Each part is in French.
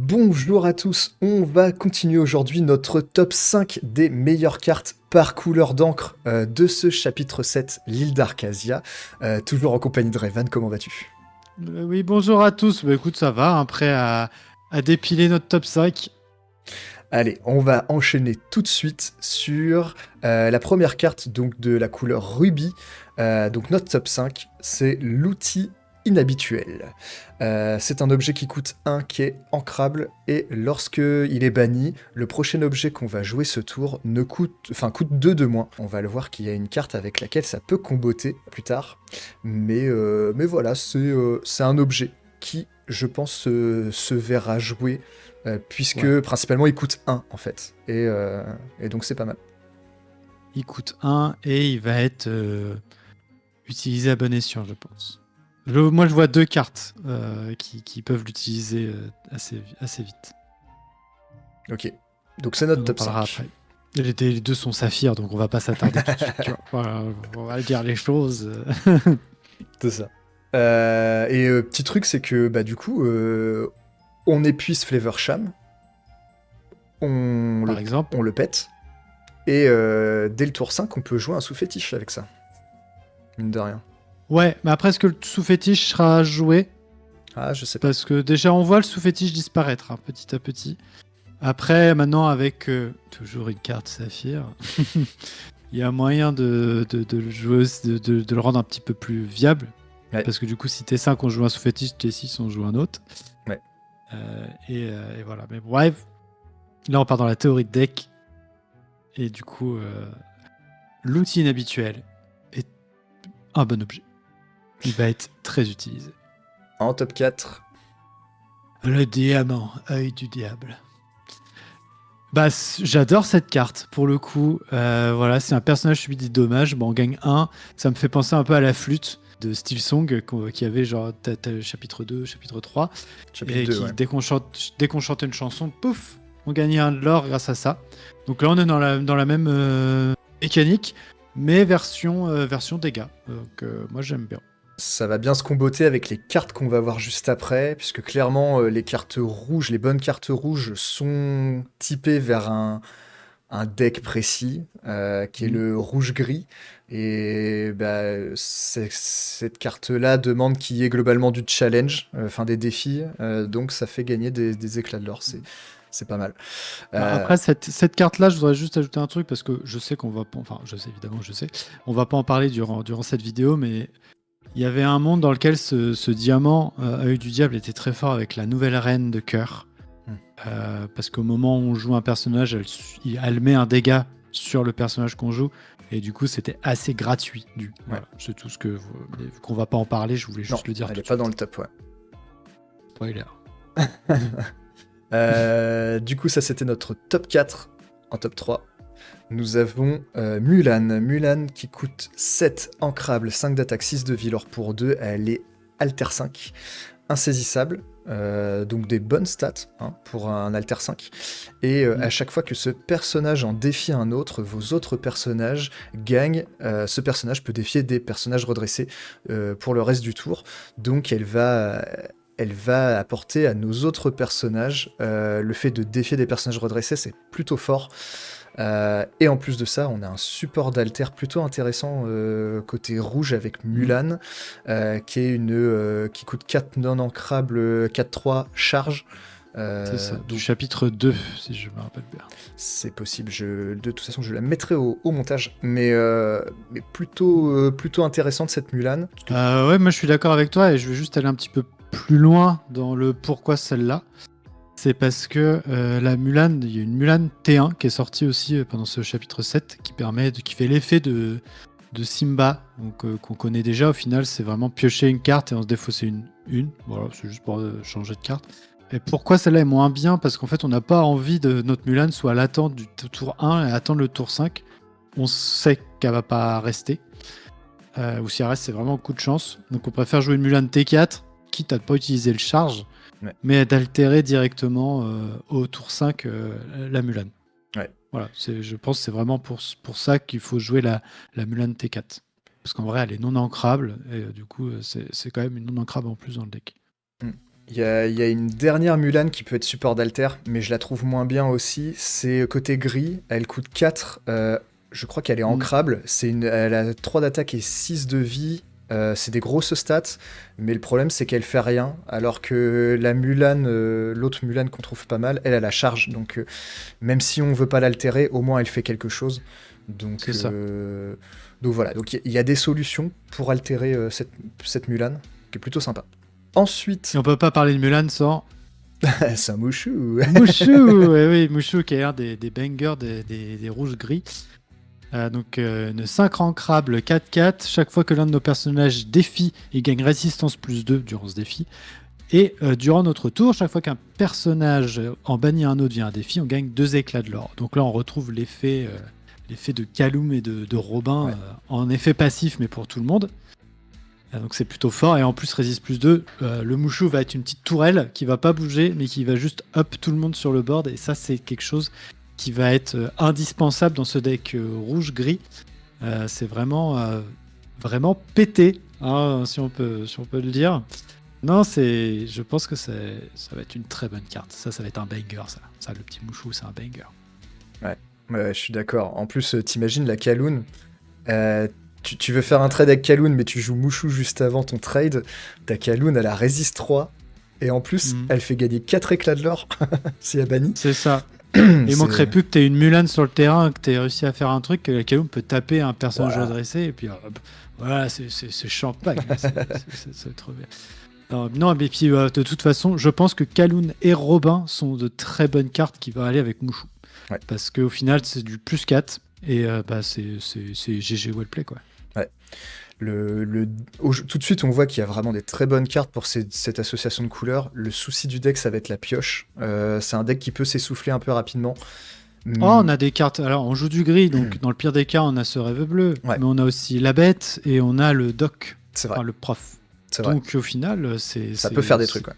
Bonjour à tous, on va continuer aujourd'hui notre top 5 des meilleures cartes par couleur d'encre de ce chapitre 7, l'île d'Arcasia. Toujours en compagnie de Revan, comment vas-tu? Oui, bonjour à tous. Bah, écoute, ça va, hein, prêt à dépiler notre top 5. Allez, on va enchaîner tout de suite sur la première carte donc de la couleur rubis. Donc notre top 5, c'est l'outil inhabituel. C'est un objet qui coûte 1, qui est ancrable, et lorsque il est banni, le prochain objet qu'on va jouer ce tour coûte 2 de moins. On va le voir qu'il y a une carte avec laquelle ça peut comboter plus tard. Mais voilà, c'est un objet qui, je pense, se verra jouer Ouais. puisque principalement il coûte 1 en fait. Et donc c'est pas mal. Il coûte 1 et il va être utilisé à bon escient, je pense. Moi, je vois deux cartes qui peuvent l'utiliser assez vite. Ok. Donc c'est notre On en top parlera 5. après. Les deux sont saphirs, donc on va pas s'attarder tout de suite. Tu vois. Voilà, on va dire les choses. C'est ça. Petit truc, c'est que bah du coup, on épuise Flavor Sham, on le, Par exemple. on le pète, et dès le tour 5, on peut jouer un sous-fétiche avec ça. Mine de rien. Ouais, mais après, est-ce que le sous-fétiche sera joué? Ah, je sais pas. Parce que déjà, on voit le sous-fétiche disparaître hein, petit à petit. Après, maintenant, avec toujours une carte saphir, il y a moyen de le jouer, de le rendre un petit peu plus viable. Ouais. Parce que du coup, si T5 on joue un sous-fétiche, T6 on joue un autre. Ouais. Et voilà. Mais bref, là on part dans la théorie de deck. Et du coup, l'outil inhabituel est un bon objet. Il va être très utilisé. En top 4. Le diamant, œil du diable. Bah, j'adore cette carte pour le coup. Voilà, c'est un personnage subit des dommages. Bon, on gagne 1. Ça me fait penser un peu à la flûte de Steelsong qui avait genre t'as le chapitre 2, chapitre 3 Chapitre et 2, qui ouais. dès qu'on chantait une chanson, pouf, on gagnait un de l'or grâce à ça. Donc là, on est dans la même mécanique, mais version dégâts. Donc moi, j'aime bien. Ça va bien se comboter avec les cartes qu'on va voir juste après, puisque clairement, les cartes rouges, les bonnes cartes rouges sont typées vers un deck précis, qui est Mhm. le rouge-gris. Et bah, cette carte-là demande qu'il y ait globalement du challenge, enfin des défis, donc ça fait gagner des éclats de l'or, c'est pas mal. Bah, Euh, après, cette carte-là, je voudrais juste ajouter un truc parce que je sais qu'on va pas. Enfin, je sais évidemment, je sais. On va pas en parler durant cette vidéo, mais il y avait un monde dans lequel ce diamant œil du diable était très fort avec la nouvelle reine de cœur. hmm. Parce qu'au moment où on joue un personnage, elle met un dégât sur le personnage qu'on joue. Et du coup, c'était assez gratuit. Ouais. Voilà, c'est tout ce que. Mais vu qu'on va pas en parler, je voulais Non, juste le dire elle tout est de pas dans suite. le top, ouais. Spoiler. Du coup, ça c'était notre top 4. En top 3, nous avons Mulan. Mulan qui coûte 7 ancrable, 5 d'attaque, 6 de Vylor pour 2. Elle est Alter 5, insaisissable. Donc des bonnes stats hein, pour un Alter 5. Et Mm. à chaque fois que ce personnage en défie un autre, vos autres personnages gagnent. Ce personnage peut défier des personnages redressés pour le reste du tour. Donc elle va apporter à nos autres personnages le fait de défier des personnages redressés, c'est plutôt fort. Et en plus de ça, on a un support d'alter plutôt intéressant côté rouge avec Mm. Mulan, qui coûte 4 non ancrables, 4-3 charge. C'est ça, du Donc chapitre 2, si je me rappelle bien. c'est possible. De toute façon, je la mettrai au montage. Mais plutôt intéressante cette Mulan. Parce que, Ouais, moi je suis d'accord avec toi et je vais juste aller un petit peu plus loin dans le pourquoi celle-là. C'est parce que la Mulan, il y a une Mulan T1 qui est sortie aussi pendant ce chapitre 7 qui fait l'effet de Simba, donc qu'on connaît déjà. Au final, c'est vraiment piocher une carte et en se défausser une. Voilà, c'est juste pour changer de carte. Et pourquoi celle-là est moins bien? Parce qu'en fait, on n'a pas envie de notre Mulan soit à l'attente du tour 1 et attendre le tour 5. On sait qu'elle va pas rester. Ou si elle reste, c'est vraiment coup de chance. Donc on préfère jouer une Mulan T4, quitte à ne pas utiliser le charge, ouais, mais d'altérer directement au tour 5 la Mulan. ouais. Voilà, je pense que c'est vraiment pour ça qu'il faut jouer la Mulan T4. Parce qu'en vrai, elle est non ancrable, et du coup, c'est quand même une non ancrable en plus dans le deck. Hmm. Il y a une dernière Mulan qui peut être support d'alter, mais je la trouve moins bien aussi. C'est côté gris, elle coûte 4. Je crois qu'elle est Mm. ancrable. Elle a 3 d'attaque et 6 de vie. C'est des grosses stats, mais le problème c'est qu'elle fait rien. Alors que la Mulan, l'autre Mulan qu'on trouve pas mal, elle a la charge. Donc même si on veut pas l'altérer, au moins elle fait quelque chose. Donc, C'est ça. donc voilà, donc il y a des solutions pour altérer cette Mulan, qui est plutôt sympa. Ensuite, Et on peut pas parler de Mulan sans c'est un Mushu. Mushu. Eh oui, Mushu qui est un des bangers des rouges-gris. Donc une 5 ancrable 4-4. Chaque fois que l'un de nos personnages défie, il gagne résistance +2 durant ce défi. Et durant notre tour, chaque fois qu'un personnage en bannit un autre via un défi, on gagne 2 éclats de l'or. Donc là, on retrouve l'effet de Kaloum et de Robin Ouais. en effet passif, mais pour tout le monde. Donc c'est plutôt fort. Et en plus, résiste +2. Le Mushu va être une petite tourelle qui va pas bouger, mais qui va juste up tout le monde sur le board. Et ça, c'est quelque chose qui va être indispensable dans ce deck rouge-gris. C'est vraiment pété, hein, si on peut le dire. Non, je pense que ça va être une très bonne carte. Ça va être un banger, ça. Le petit Mouchou, c'est un banger. Ouais, je suis d'accord. En plus, t'imagines la Kaloun. Tu veux faire un trade avec Kaloun, mais tu joues Mushu juste avant ton trade. Ta Kaloun, elle a résiste 3. Et en plus, Mhm. elle fait gagner 4 éclats de l'or si elle bannit. C'est ça. Il C'est- manquerait plus que tu aies une Mulan sur le terrain, que tu aies réussi à faire un truc, que la Kaloum peut taper un personnage Voilà. redressé, et puis voilà, c'est champagne. C'est trop bien. Non, mais puis de toute façon, je pense que Kaloun et Robin sont de très bonnes cartes qui vont aller avec Mouchou. Ouais. Parce qu'au final, c'est du +4, et c'est GG Wellplay, quoi. Tout de suite, on voit qu'il y a vraiment des très bonnes cartes pour cette association de couleurs. Le souci du deck, ça va être la pioche. C'est un deck qui peut s'essouffler un peu rapidement. Oh, on a des cartes. Alors, on joue du gris, donc dans le pire des cas, on a ce rêve bleu. Ouais. Mais on a aussi la bête et on a le doc, C'est vrai. enfin le prof. C'est vrai. Donc, au final, Ça peut faire des trucs. Ouais.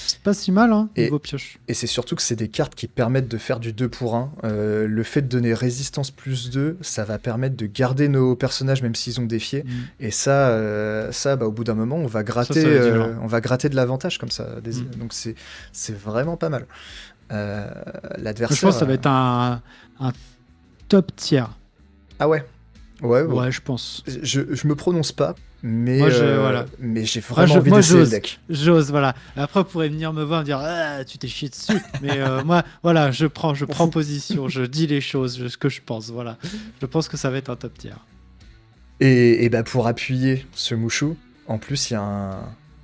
C'est pas si mal, hein, Et- niveau pioche. Et c'est surtout que c'est des cartes qui permettent de faire du 2 pour 1. Le fait de donner résistance +2, ça va permettre de garder nos personnages même s'ils ont défié. Mm. Et ça, au bout d'un moment, on va gratter, Ça va être violent. on va gratter de l'avantage comme ça. Mm. Donc c'est vraiment pas mal. L'adversaire. Je pense que ça va être un top tier. Ah ouais. Ouais. Ouais, je pense. Je me prononce pas, mais Moi, voilà. mais j'ai vraiment Moi, envie d'essayer le j'ose. deck. J'ose, voilà. Après, vous pourrez venir me voir et me dire tu t'es chié dessus. Mais moi, voilà, je prends position, je dis les choses, ce que je pense. Voilà. Je pense que ça va être un top tier. Et bah pour appuyer ce Mouchou, en plus il y a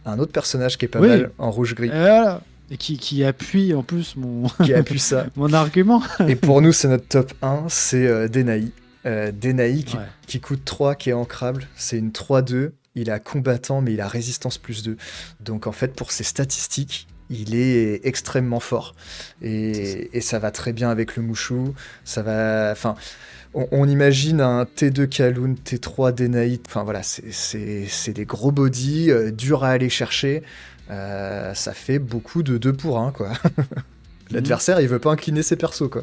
un autre personnage qui est pas Oui. mal en rouge-gris Et voilà. Et qui appuie en plus qui appuie ça. mon argument. Et pour nous, c'est notre top 1, c'est Denaï. Denaï Ouais. qui coûte 3, qui est ancrable. C'est une 3-2. Il a combattant, mais il a résistance +2. Donc en fait, pour ses statistiques, il est extrêmement fort. Et ça va très bien avec le Mouchou. Ça va. Enfin, on imagine un T2 Kaloun, T3 Denaï. Enfin voilà, c'est des gros bodies, durs à aller chercher. Ça fait beaucoup de 2 pour 1, quoi. L'adversaire, il veut pas incliner ses persos, quoi.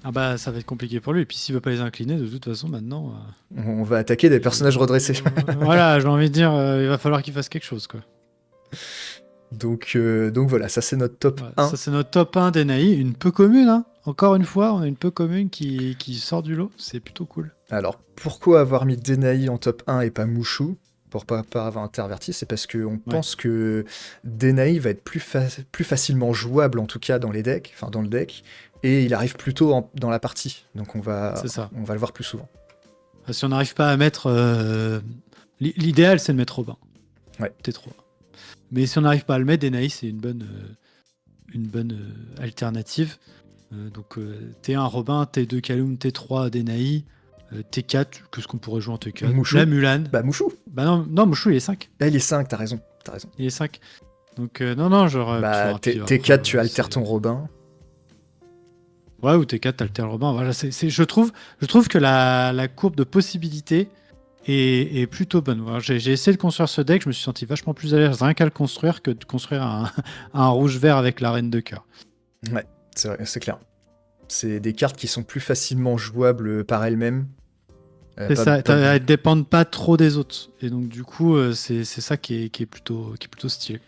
Ah bah ça va être compliqué pour lui. Et puis s'il veut pas les incliner, de toute façon maintenant. On va attaquer des personnages redressés. Voilà, j'ai envie de dire, il va falloir qu'il fasse quelque chose, quoi. Donc voilà, ça c'est notre top Ouais, 1. ça c'est notre top 1 d'Enaï, une peu commune, hein. Encore une fois, on a une peu commune qui sort du lot, c'est plutôt cool. Alors, pourquoi avoir mis Denaï en top 1 et pas Mouchou pour pas avoir interverti? C'est parce qu'on pense que Denaï va être plus facilement jouable, en tout cas dans les decks, enfin dans le deck, et il arrive plus tôt dans la partie. Donc on va le voir plus souvent. Si on n'arrive pas à mettre... l'idéal, c'est de mettre Robin. Ouais. T3. Mais si on n'arrive pas à le mettre, Denaï, c'est une bonne alternative. Donc T1 Robin, T2 Kaloum, T3 Denaï, T4, qu'est-ce qu'on pourrait jouer en T4? Mouchou. La Mulan. Bah Mouchou. Bah non, Mouchou, il est 5. Là, il est 5, t'as raison. Il est 5. Donc non, genre... Bah T4, tu altères ton Robin. Ouais, ou T4, t'altères le Robin. Voilà, je trouve que la courbe de possibilités est plutôt bonne. Voilà, j'ai essayé de construire ce deck, je me suis senti vachement plus à l'aise rien qu'à le construire que de construire un rouge-vert avec la reine de cœur. Ouais, c'est clair. C'est des cartes qui sont plus facilement jouables par elles-mêmes. C'est ça, elles dépendent pas trop des autres. Et donc du coup, c'est ça qui est plutôt stylé.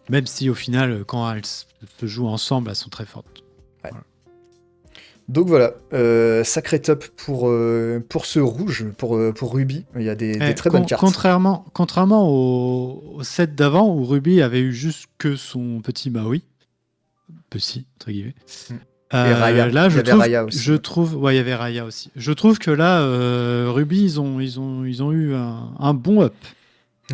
Même si au final, quand elles se jouent ensemble, elles sont très fortes. Ouais. Voilà. Donc voilà, sacré top pour ce rouge, pour Ruby. Il y a des très bonnes cartes. Contrairement au set d'avant où Ruby avait eu juste que son petit Maui, petit entre guillemets. Mm. Et Raya, Là, il y avait Raya aussi. ouais, il y avait Raya aussi. Je trouve que là, Ruby, ils ont eu un bon up.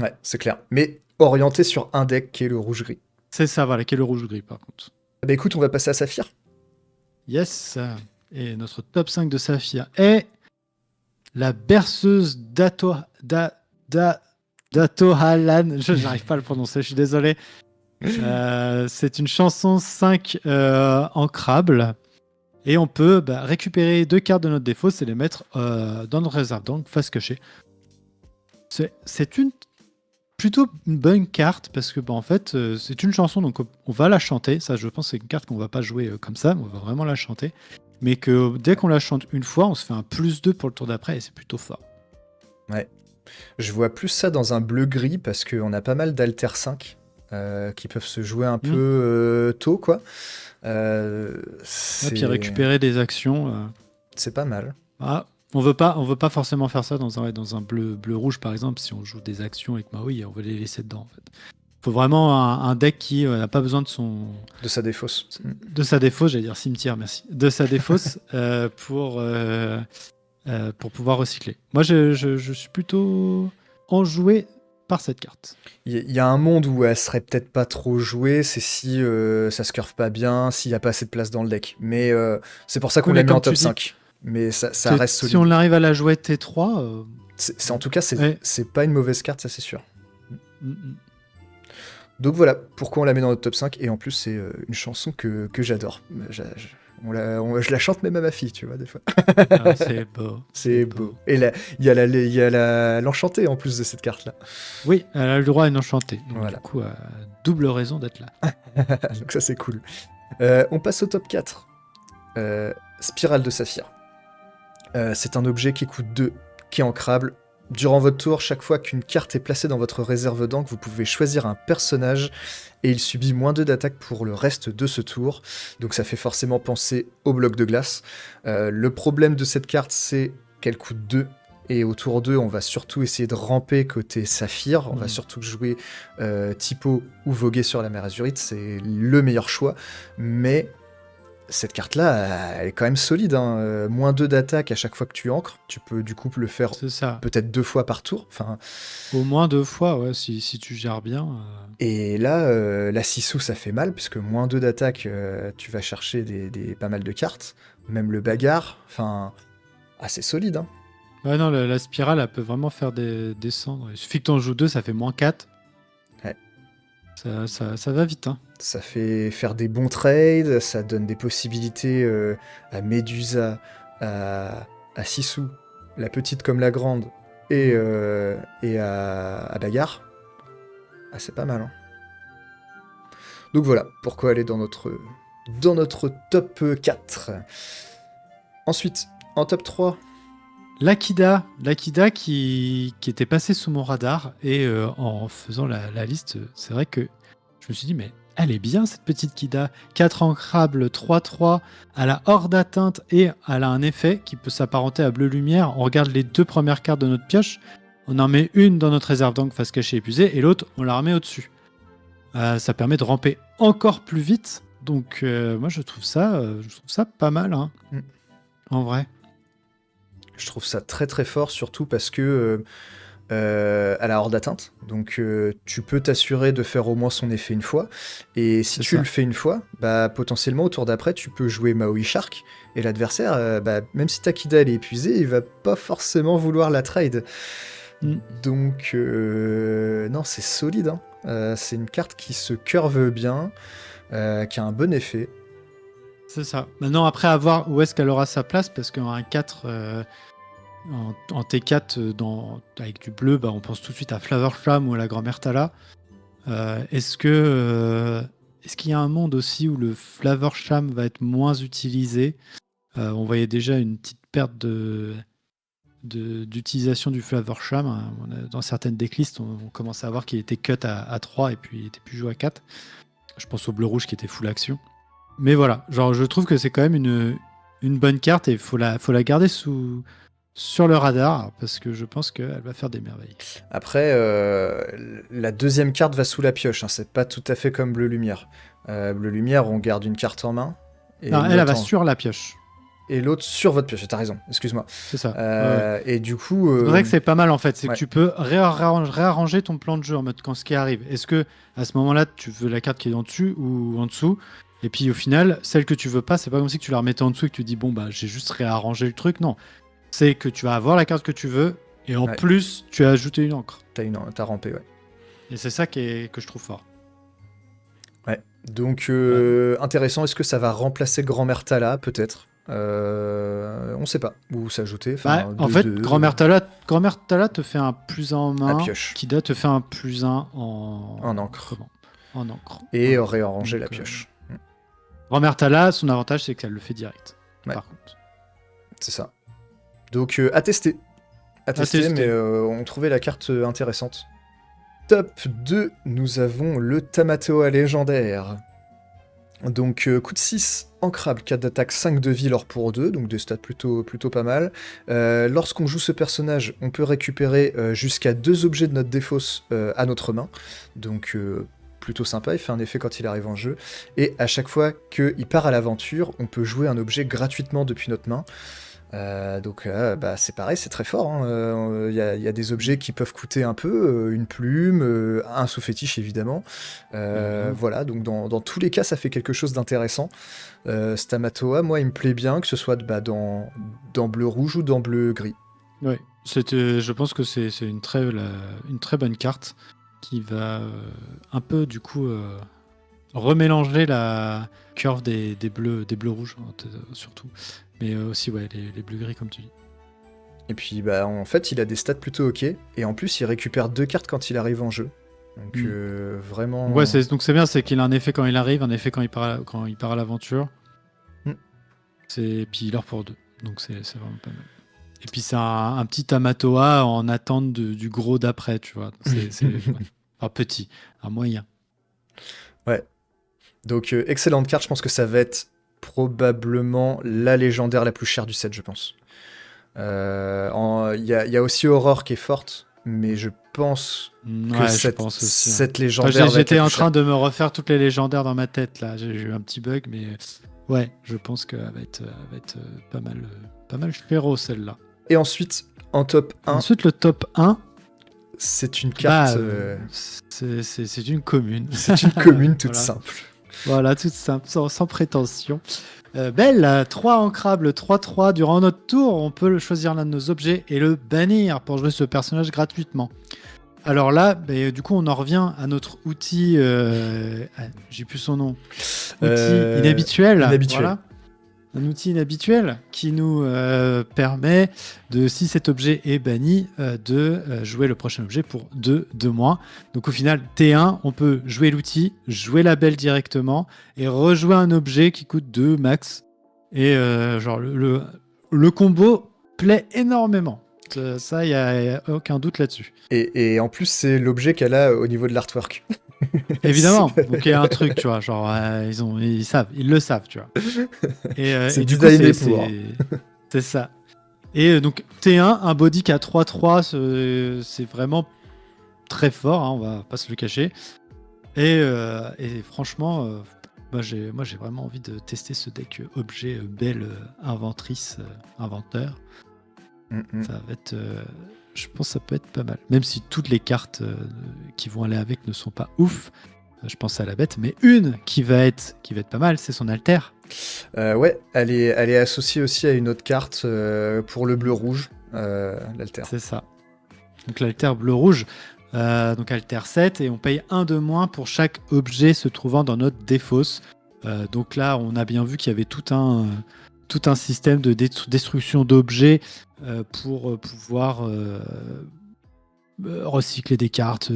Ouais, c'est clair. Mais orienté sur un deck qui est le rouge-gris. C'est ça, voilà, qui est le rouge-gris par contre. Bah écoute, on va passer à Saphir. Yes. Et notre top 5 de Saphir est la berceuse d'Atohalan. Je n'arrive pas à le prononcer, je suis désolé. C'est une chanson 5 ancrable. Et on peut récupérer 2 cartes de notre défaut et les mettre dans notre réserve, donc face cachée. C'est plutôt une bonne carte parce que en fait c'est une chanson, donc on va la chanter. Ça, je pense, c'est une carte qu'on va pas jouer comme ça, mais on va vraiment la chanter. Mais que dès qu'on la chante une fois, on se fait un +2 pour le tour d'après et c'est plutôt fort. Ouais. Je vois plus ça dans un bleu-gris parce qu'on a pas mal d'Alter 5 qui peuvent se jouer un peu tôt, quoi. Et puis récupérer des actions. C'est pas mal. On veut pas forcément faire ça dans un bleu-rouge, par exemple. Si on joue des actions avec Maui, on veut les laisser dedans, en fait. Faut vraiment un deck qui n'a pas besoin de sa défausse. De sa défausse, j'allais dire cimetière, merci. De sa défausse pour pouvoir recycler. Moi, je suis plutôt enjoué par cette carte. Il y a un monde où elle serait peut-être pas trop jouée, c'est si ça se curve pas bien, s'il n'y a pas assez de place dans le deck. Mais c'est pour ça qu'on l'a mis en top 5. Mais ça reste solide. Si on arrive à la jouer T3... en tout cas, c'est pas une mauvaise carte, ça c'est sûr. Donc voilà, pourquoi on la met dans notre top 5. Et en plus, c'est une chanson que j'adore. Je la chante même à ma fille, tu vois, des fois. C'est beau. C'est beau. Et là, il y a l'enchantée en plus de cette carte-là. Oui, elle a le droit à une enchantée. Donc voilà. Du coup, double raison d'être là. Donc ça, c'est cool. On passe au top 4. Spirale de Saphir. C'est un objet qui coûte 2, qui est ancrable. Durant votre tour, chaque fois qu'une carte est placée dans votre réserve d'encre, vous pouvez choisir un personnage et il subit -2 d'attaque pour le reste de ce tour. Donc ça fait forcément penser au bloc de glace. Le problème de cette carte, c'est qu'elle coûte 2. Et au tour 2, on va surtout essayer de ramper côté Saphir. On va surtout jouer Typo ou voguer sur la mer Azurite. C'est le meilleur choix. Mais cette carte-là, elle est quand même solide. Hein. -2 d'attaque à chaque fois que tu ancres. Tu peux du coup le faire peut-être 2 fois par tour. Enfin, au moins 2 fois, ouais, si tu gères bien. Et là, la Sissou, ça fait mal, puisque -2 d'attaque, tu vas chercher pas mal de cartes. Même le bagarre. Enfin, assez solide. Hein. Ouais, non, la spirale, elle peut vraiment faire descendre. Il suffit que tu en joues 2, ça fait -4. Ouais. Ça va vite. Hein. Ça fait faire des bons trades, ça donne des possibilités à Medusa, à Sissou, la petite comme la grande, et à Bagarre. Ah, c'est pas mal. Hein. Donc voilà, pourquoi elle est dans notre top 4. Ensuite, en top 3... L'Akida qui était passé sous mon radar, et en faisant la liste, c'est vrai que je me suis dit, mais elle est bien cette petite Kida. 4 ancrables, 3-3, elle a hors d'atteinte et elle a un effet qui peut s'apparenter à bleu lumière. On regarde les 2 premières cartes de notre pioche, on en met une dans notre réserve d'encre face cachée épuisée et l'autre on la remet au-dessus. Ça permet de ramper encore plus vite, donc moi je trouve ça pas mal, hein. En vrai. Je trouve ça très très fort, surtout parce que elle a hors d'atteinte, donc tu peux t'assurer de faire au moins son effet une fois, et si tu le fais une fois, bah, potentiellement au tour d'après tu peux jouer Maui Shark, et l'adversaire, même si ta Kida elle est épuisée, il va pas forcément vouloir la trade. Donc non, c'est solide, hein. C'est une carte qui se curve bien, qui a un bon effet. C'est ça. Maintenant, après, à voir où est-ce qu'elle aura sa place, parce qu'un 4 en T4 avec du bleu, on pense tout de suite à Flavorflamme ou à la grand-mère Tala. Est-ce qu'il y a un monde aussi où le Flavorflamme va être moins utilisé? On voyait déjà une petite perte de d'utilisation du Flavor Sham. Hein. Dans certaines decklists, on commence à voir qu'il était cut à 3 et puis il était plus joué à 4. Je pense au bleu-rouge qui était full action. Mais voilà, genre, je trouve que c'est quand même une bonne carte et il faut la garder sur le radar parce que je pense qu'elle va faire des merveilles. Après, la deuxième carte va sous la pioche, hein, c'est pas tout à fait comme Bleu Lumière. Bleu Lumière, on garde une carte en main. Et Non, elle va sur la pioche. Et l'autre sur votre pioche, t'as raison, excuse-moi. C'est ça. Et du coup... C'est vrai que c'est pas mal en fait, c'est ouais. que tu peux réarranger ton plan de jeu en mode quand ce qui arrive. Est-ce que à ce moment-là, tu veux la carte qui est en dessus ou en dessous? Et puis au final, celle que tu veux pas, c'est pas comme si tu la remettais en dessous et que tu dis bon bah j'ai juste réarrangé le truc. Non, c'est que tu vas avoir la carte que tu veux et en plus tu as ajouté une encre. T'as rampé, ouais. Et c'est ça que je trouve fort. Ouais. Donc intéressant, est-ce que ça va remplacer Grand-Mère Tala peut-être? On sait pas où s'ajouter. En fait, Grand-Mère Tala te fait un +1 en main. Kida te fait un +1 en encre. En encre. Et réarranger la pioche. Grand-Mère Tala, son avantage c'est qu'elle le fait direct. Ouais. Par contre. C'est ça. Donc à tester. Mais on trouvait la carte intéressante. Top 2, nous avons le Tamatoa légendaire. Donc coup de 6, ancrable, 4 d'attaque, 5 de vie, l'or pour 2, donc des stats plutôt pas mal. Lorsqu'on joue ce personnage, on peut récupérer jusqu'à 2 objets de notre défausse à notre main. Donc plutôt sympa, il fait un effet quand il arrive en jeu. Et à chaque fois qu'il part à l'aventure, on peut jouer un objet gratuitement depuis notre main. Donc c'est pareil, c'est très fort. Il y a des objets qui peuvent coûter un peu, une plume, un sous-fétiche évidemment. Voilà, donc dans tous les cas, ça fait quelque chose d'intéressant. Stamatoa, moi, il me plaît bien, que ce soit dans bleu-rouge ou dans bleu-gris. Ouais, je pense que c'est une très bonne carte qui va un peu du coup remélanger la curve des bleus-rouges surtout. Mais aussi, ouais, les bleus-gris, comme tu dis. Et puis, en fait, il a des stats plutôt ok. Et en plus, il récupère 2 cartes quand il arrive en jeu. Donc, vraiment... Ouais, donc c'est bien, c'est qu'il a un effet quand il arrive, un effet quand il part à l'aventure. Et puis, il leur pour 2. Donc, c'est vraiment pas mal. Et puis, c'est un petit Tamatoa en attente du gros d'après, tu vois. C'est un petit, un moyen. Ouais. Donc, excellente carte. Je pense que ça va être probablement la légendaire la plus chère du set, je pense. Il y a aussi Aurore qui est forte, mais je pense que cette légendaire... J'étais en train de me refaire toutes les légendaires dans ma tête, là. J'ai eu un petit bug, mais ouais, je pense qu'elle va être pas mal féroce, celle-là. Et ensuite, en top 1... Ensuite, le top 1... C'est une carte... c'est une commune. C'est une commune toute simple. Voilà, toute simple, sans prétention. Belle, 3 ancrables, 3-3. Durant notre tour, on peut choisir l'un de nos objets et le bannir pour jouer ce personnage gratuitement. Alors là, du coup, on en revient à notre outil... j'ai plus son nom. Outil inhabituel. Voilà. Un outil inhabituel qui nous permet, si cet objet est banni, de jouer le prochain objet pour 2 de moins. Donc au final, T1, on peut jouer l'outil, jouer la belle directement et rejouer un objet qui coûte 2 max. Et genre le combo plaît énormément. Ça, il n'y a aucun doute là-dessus. Et en plus, c'est l'objet qu'elle a au niveau de l'artwork. Évidemment, donc il y a un truc, tu vois, genre ils le savent, tu vois. C'est du designé pour. C'est ça. Et donc T1, un body qui a 3-3, c'est vraiment très fort, hein, on va pas se le cacher. Et franchement, moi j'ai vraiment envie de tester ce deck objet belle inventrice, inventeur. Ça va être... je pense que ça peut être pas mal. Même si toutes les cartes qui vont aller avec ne sont pas ouf, je pense à la bête, mais une qui va être pas mal, c'est son alter. Ouais, elle est associée aussi à une autre carte pour le bleu-rouge, l'alter. C'est ça. Donc l'alter bleu-rouge, donc alter 7, et on paye 1 de moins pour chaque objet se trouvant dans notre défausse. Donc là, on a bien vu qu'il y avait tout un système de destruction d'objets pour pouvoir recycler des cartes,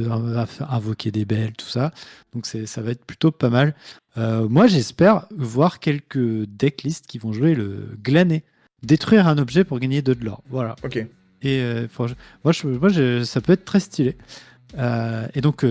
invoquer des belles, tout ça. Donc ça va être plutôt pas mal. Moi, j'espère voir quelques decklists qui vont jouer le glané. Détruire un objet pour gagner 2 de l'or. Voilà. Ok. Et ça peut être très stylé. Et donc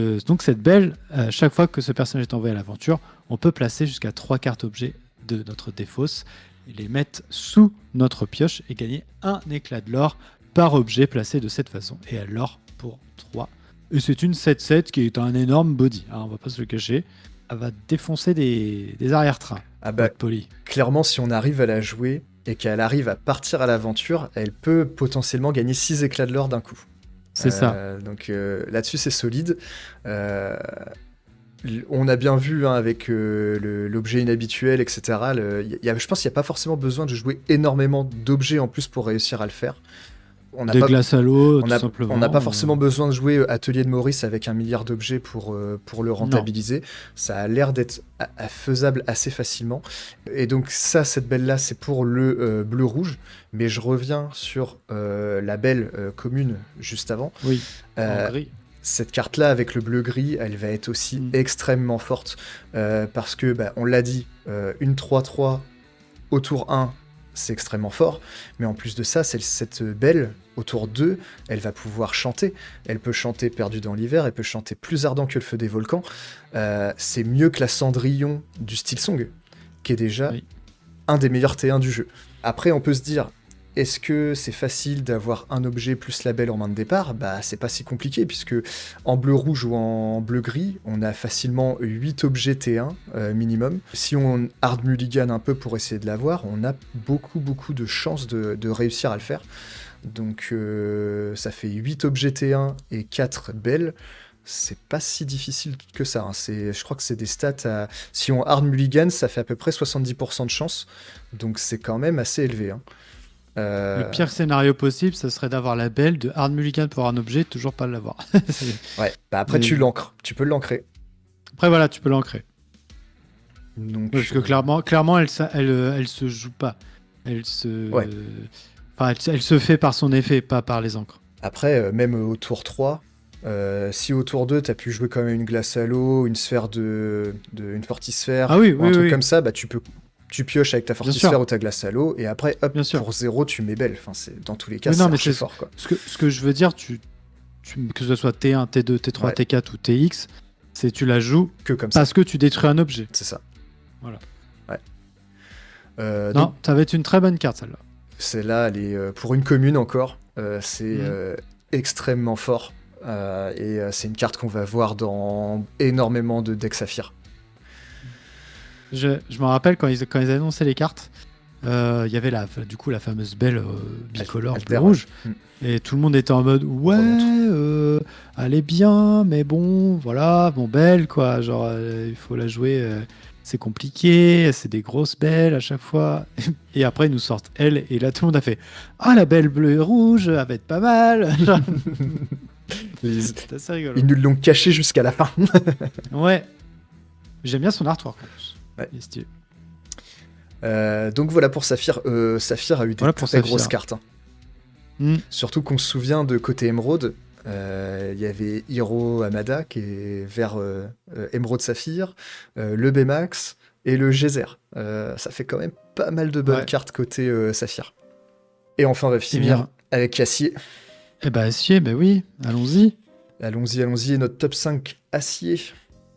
cette belle, chaque fois que ce personnage est envoyé à l'aventure, on peut placer jusqu'à 3 cartes objets de notre défausse et les mettre sous notre pioche et gagner un éclat de l'or par objet placé de cette façon. Et elle l'or pour 3. Et c'est une 7-7 qui est un énorme body, hein, on va pas se le cacher. Elle va défoncer des arrière-trains, Ah pour bah, être poli. clairement, si on arrive à la jouer et qu'elle arrive à partir à l'aventure, elle peut potentiellement gagner 6 éclats de l'or d'un coup. C'est ça. Donc là-dessus, c'est solide. Euh, on a bien vu hein, avec l'objet inhabituel, etc. Je pense qu'il n'y a pas forcément besoin de jouer énormément d'objets en plus pour réussir à le faire. On n'a Des pas, glaces à l'eau, on tout a- simplement. on n'a pas forcément besoin de jouer Atelier de Maurice avec 1 milliard d'objets pour le Non. rentabiliser. Ça a l'air d'être faisable assez facilement. Et donc ça, cette belle-là, c'est pour le bleu-rouge. Mais je reviens sur la belle commune juste avant. Oui, Euh, en gris. Cette carte-là, avec le bleu-gris, elle va être aussi extrêmement forte. Parce que, on l'a dit, une 3-3 au tour 1, c'est extrêmement fort. Mais en plus de ça, cette belle, au tour 2, elle va pouvoir chanter. Elle peut chanter Perdu dans l'hiver, elle peut chanter Plus ardent que le feu des volcans. C'est mieux que la Cendrillon du Steel Song, qui est déjà Oui. un des meilleurs T1 du jeu. Après, on peut se dire, est-ce que c'est facile d'avoir un objet plus la belle en main de départ? Bah, c'est pas si compliqué, puisque en bleu-rouge ou en bleu-gris, on a facilement 8 objets T1 minimum. Si on hard mulligan un peu pour essayer de l'avoir, on a beaucoup de chances de réussir à le faire. Donc ça fait 8 objets T1 et 4 belles. C'est pas si difficile que ça. Hein. Je crois que c'est des stats à... Si on hard mulligan, ça fait à peu près 70% de chance. Donc c'est quand même assez élevé. Hein. Le pire scénario possible, ça serait d'avoir la belle de hard mulligan pour un objet, toujours pas l'avoir. Ouais, bah après Mais- tu l'ancres, tu peux l'ancrer. Après voilà, tu peux l'ancrer. Donc, Parce que clairement elle se joue pas. Elle se... Ouais. Enfin, elle se fait par son effet, pas par les encres. Après, même au tour 3, si au tour 2, t'as pu jouer quand même une glace à l'eau, une sphère une fortisphère, Ah oui, ou un oui, truc oui. comme ça, bah tu pioches avec ta sûr. fortisphère ou ta glace à l'eau, et après, hop, Bien sûr. pour 0, tu mets belle. Enfin, dans tous les cas, Oui, c'est non, mais archi c'est fort, quoi. ce que je veux dire, que ce soit T1, T2, T3, Ouais. T4 ou TX, c'est tu la joues Que comme ça, parce que tu détruis un objet. c'est ça. Voilà. Ouais. Non, Donc, ça va être une très bonne carte celle-là. celle-là, elle est pour une commune encore, c'est Mhm. extrêmement fort. Et c'est une carte qu'on va voir dans énormément de decks Saphir. Je me rappelle quand ils annonçaient les cartes, il y avait du coup la fameuse belle bicolore Alter, bleu-rouge. ouais. Et tout le monde était en mode ouais, Remonte. elle est bien, mais bon, voilà, bon, belle quoi. Genre, il faut la jouer, c'est compliqué, c'est des grosses belles à chaque fois. Et après, ils nous sortent elle, et là, tout le monde a fait ah, la belle bleue-rouge, elle va être pas mal. Genre, c'est assez rigolo. Ils nous l'ont caché jusqu'à la fin. Ouais, j'aime bien son artwork en plus. Ouais. Il est stylé. Donc voilà pour Saphir. Saphir a eu des Voilà pour très Saphir. grosses cartes. Hein. Hmm. Surtout qu'on se souvient de côté Emeraude. Il y avait Hiro Hamada qui est vers Emeraude Saphir, le Baymax et le Geyser. Ça fait quand même pas mal de bonnes Ouais. cartes côté Saphir. Et enfin, on va finir bien. avec Acier. Eh ben, acier, ben oui, allons-y. Allons-y. Notre top 5 Acier.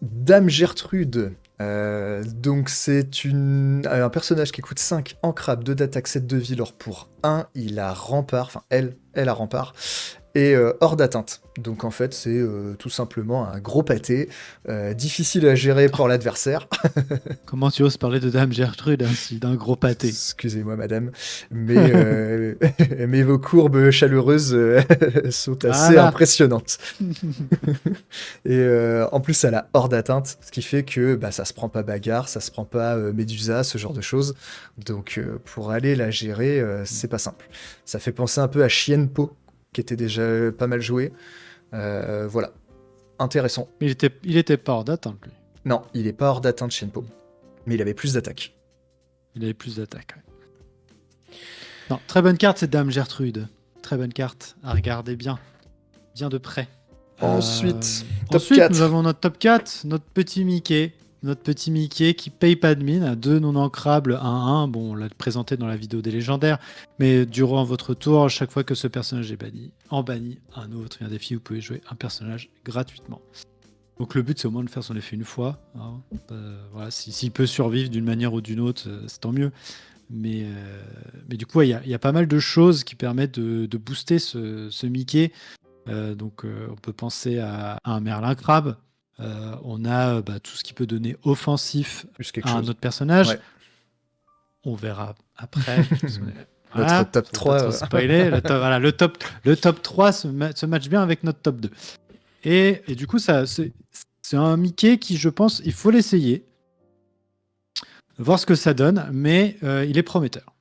Dame Gertrude. Donc c'est un personnage qui coûte 5 en crabe, 2 d'attaque, 7 de vie, or pour 1, il a rempart, enfin elle a rempart, et hors d'atteinte. Donc en fait c'est tout simplement un gros pâté, difficile à gérer pour l'adversaire. Comment tu oses parler de Dame Gertrude ainsi, d'un gros pâté? Excusez-moi madame, mais, mais vos courbes chaleureuses sont assez Voilà. impressionnantes. Et en plus, elle a hors d'atteinte, ce qui fait que ça se prend pas bagarre, ça se prend pas Médusa, ce genre de choses. Donc pour aller la gérer, c'est pas simple. Ça fait penser un peu à Chienpo, qui était déjà pas mal joué. Voilà, intéressant. Il était pas hors d'atteinte, lui. Non, il est pas hors d'atteinte Chienpo, mais il avait plus d'attaque. Il avait plus d'attaque. Ouais. Non, très bonne carte, cette Dame Gertrude. Très bonne carte à regarder bien de près. Ensuite, top ensuite 4. nous avons notre top 4, notre petit Mickey. notre petit Mickey qui paye pas de mine, à 2 non ancrables, 1-1. Bon, on l'a présenté dans la vidéo des légendaires, mais durant votre tour, chaque fois que ce personnage est banni, en banni un autre. Il y a un défi, vous pouvez jouer un personnage gratuitement. Donc le but, c'est au moins de faire son effet une fois. Hein. Voilà, s'il peut survivre d'une manière ou d'une autre, c'est tant mieux. Mais du coup, il y a pas mal de choses qui permettent de booster ce Mickey. On peut penser à un Merlin Crabe. On a tout ce qui peut donner offensif Plus quelque à un chose. autre personnage. Ouais. On verra après. Notre top faut 3. pas trop spoiler. Le top 3 se match bien avec notre top 2. Et du coup, c'est un Mickey qui, je pense, il faut l'essayer. Voir ce que ça donne, mais il est prometteur.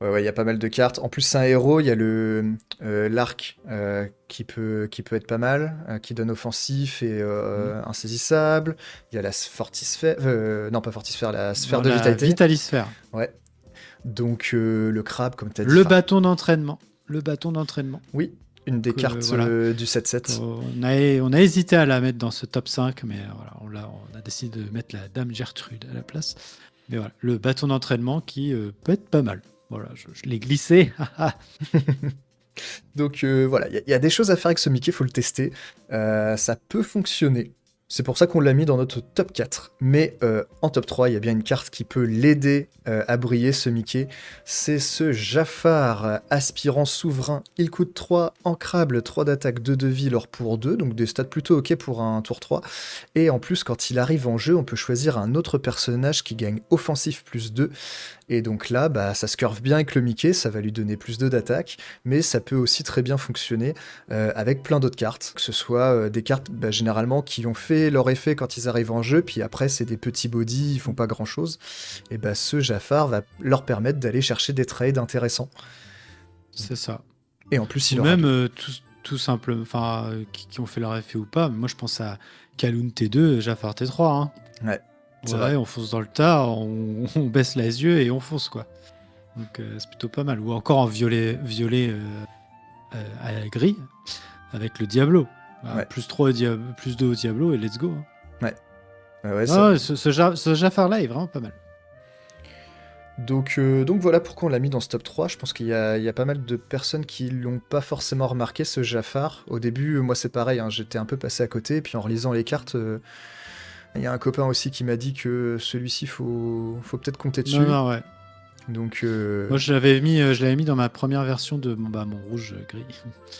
Ouais, il y a pas mal de cartes. En plus, c'est un héros. Il y a l'arc qui peut être pas mal, qui donne offensif et insaisissable. Il y a la fortisphère. Non, pas fortisphère, la sphère de La vitalité. Vitalisphère. Ouais. Donc, le crabe, comme tu as dit. Le bâton d'entraînement. Oui, une des cartes du 7-7. On a hésité à la mettre dans ce top 5, mais voilà, on a décidé de mettre la Dame Gertrude à la place. Mais voilà, le bâton d'entraînement qui peut être pas mal. Voilà, je l'ai glissé. Donc voilà, il y a des choses à faire avec ce Mickey, il faut le tester. Ça peut fonctionner. C'est pour ça qu'on l'a mis dans notre top 4. Mais en top 3, il y a bien une carte qui peut l'aider à briller, ce Mickey. C'est ce Jafar, aspirant souverain. Il coûte 3, ancrable, 3 d'attaque, 2 de vie, l'or pour 2. Donc des stats plutôt ok pour un tour 3. Et en plus, quand il arrive en jeu, on peut choisir un autre personnage qui gagne offensif plus 2. Et donc là, ça se curve bien avec le Mickey, ça va lui donner plus 2 d'attaque, mais ça peut aussi très bien fonctionner avec plein d'autres cartes, que ce soit des cartes généralement qui ont fait leur effet quand ils arrivent en jeu, puis après c'est des petits bodies, ils font pas grand chose, et ce Jafar va leur permettre d'aller chercher des trades intéressants. C'est ça. Et en plus, il ou aura... même tout simple, qui ont fait leur effet ou pas. Moi, je pense à Kaloun T2, Jafar T3. Hein. Ouais. Ouais, on fonce dans le tas, on baisse les yeux et on fonce, quoi. Donc c'est plutôt pas mal. Ou encore en violet à gris avec le Diablo. Ouais. Plus 3 plus 2 au Diablo et let's go. Hein. Ouais. Ce Jafar-là est vraiment pas mal. Donc voilà pourquoi on l'a mis dans ce top 3. Je pense qu'il y a pas mal de personnes qui l'ont pas forcément remarqué, ce Jafar. Au début, moi c'est pareil, hein, j'étais un peu passé à côté, et puis en relisant les cartes... Il y a un copain aussi qui m'a dit que celui-ci, faut peut-être compter dessus. Non, ouais. Donc, moi, je l'avais mis dans ma première version de mon rouge gris.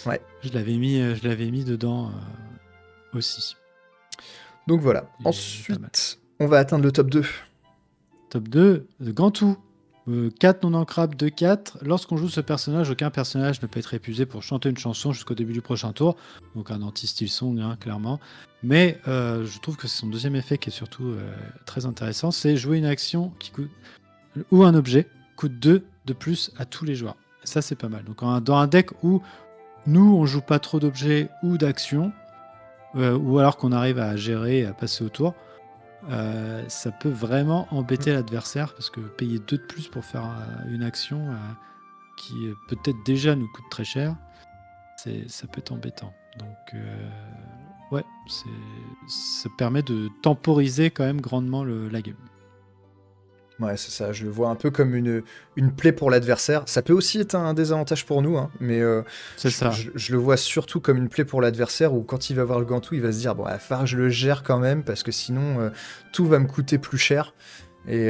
Ouais. Je l'avais mis dedans aussi. Donc voilà. Ensuite, on va atteindre le top 2. Top 2, de Gantou. 4 non ancrables, 2-4. Lorsqu'on joue ce personnage, aucun personnage ne peut être épuisé pour chanter une chanson jusqu'au début du prochain tour. Donc un anti-style song, hein, clairement. Mais je trouve que c'est son deuxième effet qui est surtout très intéressant. C'est jouer une action qui coûte, ou un objet coûte 2 de plus à tous les joueurs. Et ça, c'est pas mal. Donc dans un deck où nous, on joue pas trop d'objets ou d'actions, ou alors qu'on arrive à gérer et à passer au tour, ça peut vraiment embêter l'adversaire parce que payer 2 de plus pour faire une action qui peut-être déjà nous coûte très cher, ça peut être embêtant. Donc ouais, ça permet de temporiser quand même grandement la game. Ouais, c'est ça, je le vois un peu comme une plaie pour l'adversaire. Ça peut aussi être un désavantage pour nous, hein, mais je le vois surtout comme une plaie pour l'adversaire où quand il va voir le Gantou, il va se dire bon, il va falloir que je le gère quand même parce que sinon tout va me coûter plus cher et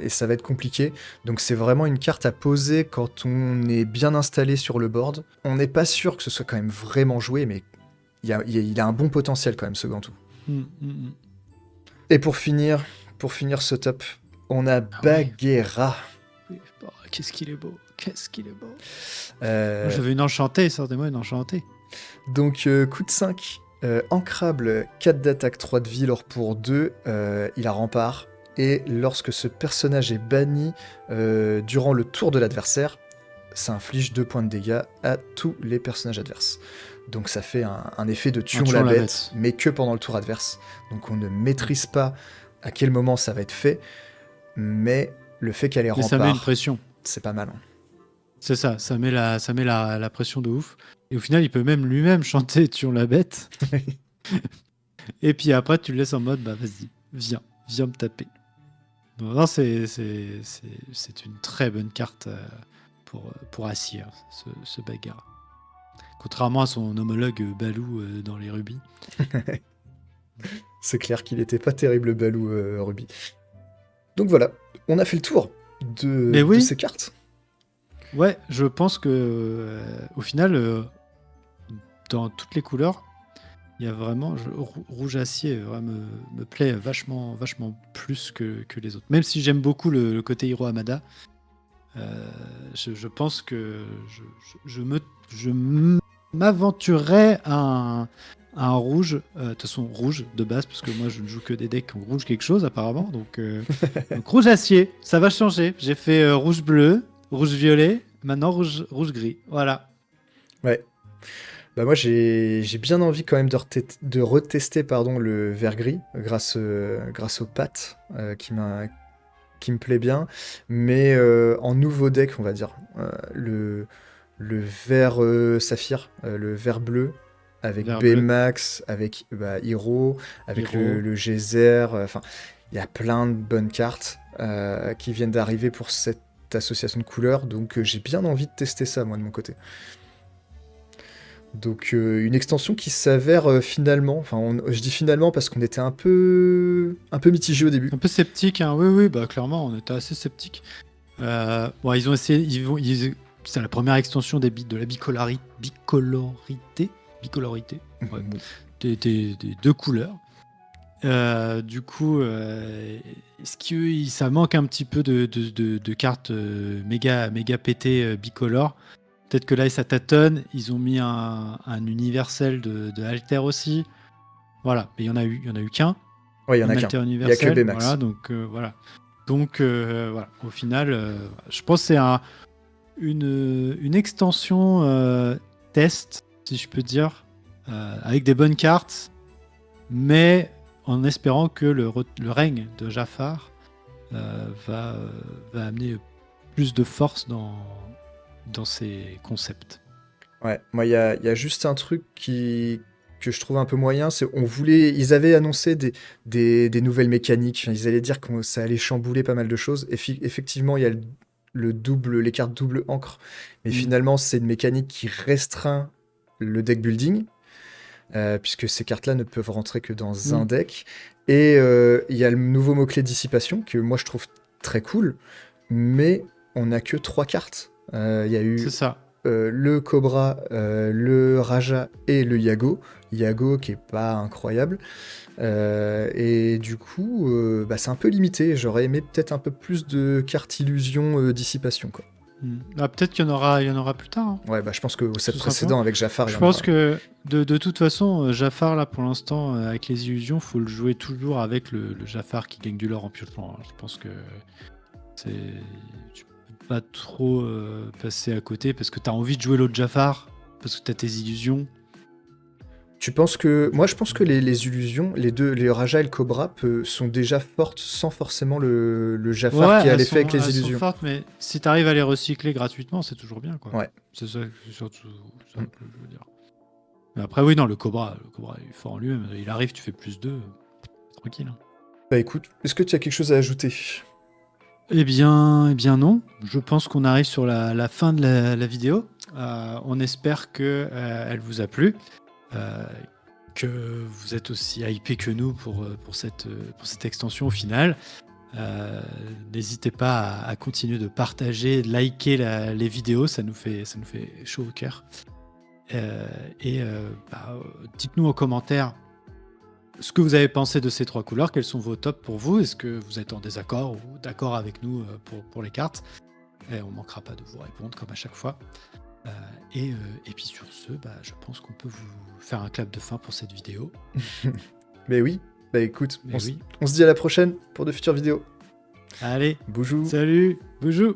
ça va être compliqué. Donc c'est vraiment une carte à poser quand on est bien installé sur le board. On n'est pas sûr que ce soit quand même vraiment joué, mais il a un bon potentiel quand même, ce Gantou. Et pour finir ce top, on a Bagheera. Oui. Oh, qu'est-ce qu'il est beau. Moi, j'avais une enchantée, sortez-moi une enchantée. Donc, coûte 5, ancrable, 4 d'attaque, 3 de vie, l'or pour 2, il a rempart. Et lorsque ce personnage est banni durant le tour de l'adversaire, ça inflige 2 points de dégâts à tous les personnages adverses. Donc ça fait un effet de tuons la bête, mais que pendant le tour adverse. Donc on ne maîtrise pas à quel moment ça va être fait, mais le fait qu'elle ait rempart, ça met une pression. C'est pas mal. Hein. C'est ça met la pression de ouf. Et au final, il peut même lui-même chanter tuons la bête. Et puis après, tu le laisses en mode, bah vas-y, viens me taper. Non, c'est une très bonne carte pour Assir, ce bagarre. Contrairement à son homologue Balou dans les rubis. C'est clair qu'il était pas terrible, Balou, Ruby. Donc voilà, on a fait le tour Mais de oui, ces cartes. ouais, je pense que au final, dans toutes les couleurs, il y a vraiment rouge acier vraiment me plaît vachement plus que les autres. Même si j'aime beaucoup le côté Hiro Hamada, je pense que je m'aventurerais à un rouge, de toute façon rouge de base, parce que moi je ne joue que des decks en rouge quelque chose apparemment. Donc rouge acier, ça va changer. J'ai fait rouge bleu, rouge violet, maintenant rouge gris. Voilà. Ouais. Bah moi j'ai bien envie quand même de retester pardon, le vert gris grâce aux pattes qui me plaît bien, mais en nouveau deck on va dire. Le vert saphir, le vert bleu, avec Vert bleu, Baymax, avec Hero, avec Hiro. le Geyser, enfin il y a plein de bonnes cartes qui viennent d'arriver pour cette association de couleurs, donc j'ai bien envie de tester ça moi de mon côté. Donc une extension qui s'avère finalement, enfin je dis finalement parce qu'on était un peu mitigé au début. Un peu sceptique, hein. Oui, oui, bah clairement, on était assez sceptique. Bon, ils ont essayé, c'est la première extension de la bicolorité, ouais, des deux couleurs. Du coup, est-ce que ça manque un petit peu de cartes méga pétées bicolores? Peut-être que là, ça tâtonne. Ils ont mis un universel de Alter aussi. Voilà, mais il y en a eu qu'un. Ouais, il y en Un a qu'un. Alter Il y a que universel. Voilà, Baymax. donc voilà. Donc voilà, au final, je pense que c'est une extension test, si je peux dire, avec des bonnes cartes, mais en espérant que le règne de Jafar va amener plus de force dans ses concepts. Ouais, moi il y a juste un truc que je trouve un peu moyen, c'est ils avaient annoncé des nouvelles mécaniques, enfin, ils allaient dire que ça allait chambouler pas mal de choses. Effectivement, il y a les cartes double encre, mais Mm. finalement c'est une mécanique qui restreint le deck building, puisque ces cartes-là ne peuvent rentrer que dans un Mm. deck. Et il y a le nouveau mot-clé dissipation, que moi je trouve très cool, mais on n'a que 3 cartes. Il y a C'est eu ça. le Cobra, le Raja et le Yago. Yago qui est pas incroyable. Et du coup, c'est un peu limité. J'aurais aimé peut-être un peu plus de cartes illusion dissipation, quoi. Mm. Ah, peut-être qu'il y en aura plus tard, hein, Ouais, je pense que au set tout simplement. précédent avec Jafar, il y Je en pense aura. que de toute façon, Jafar, là, pour l'instant, avec les illusions, faut le jouer toujours avec le Jafar qui gagne du lore en piochant, hein. Je pense que tu peux pas trop passer à côté parce que tu as envie de jouer l'autre Jafar, parce que tu as tes illusions. Tu penses que. Moi, je pense que les illusions, les Raja et le Cobra, sont déjà fortes sans forcément le Jafar Ouais, qui a l'effet avec les elles sont illusions. fortes, mais si tu arrives à les recycler gratuitement, c'est toujours bien, quoi. Ouais. C'est surtout ça Mm. que je veux dire. Mais après, oui, non, le Cobra il est fort en lui-même. Il arrive, tu fais plus 2, tranquille, hein. Bah écoute, est-ce que tu as quelque chose à ajouter? Eh bien non. Je pense qu'on arrive sur la fin de la vidéo. On espère que elle vous a plu, euh, que vous êtes aussi hypé que nous pour cette extension au final. N'hésitez pas à continuer de partager, de liker les vidéos, ça nous fait chaud au cœur. Dites-nous en commentaire ce que vous avez pensé de ces 3 couleurs, quels sont vos tops pour vous, est-ce que vous êtes en désaccord ou d'accord avec nous pour les cartes. Et on manquera pas de vous répondre comme à chaque fois. Et puis sur ce, je pense qu'on peut vous faire un clap de fin pour cette vidéo. Mais oui, bah écoute, Mais oui. on se dit à la prochaine pour de futures vidéos. Allez, Bonjour. salut, bonjour.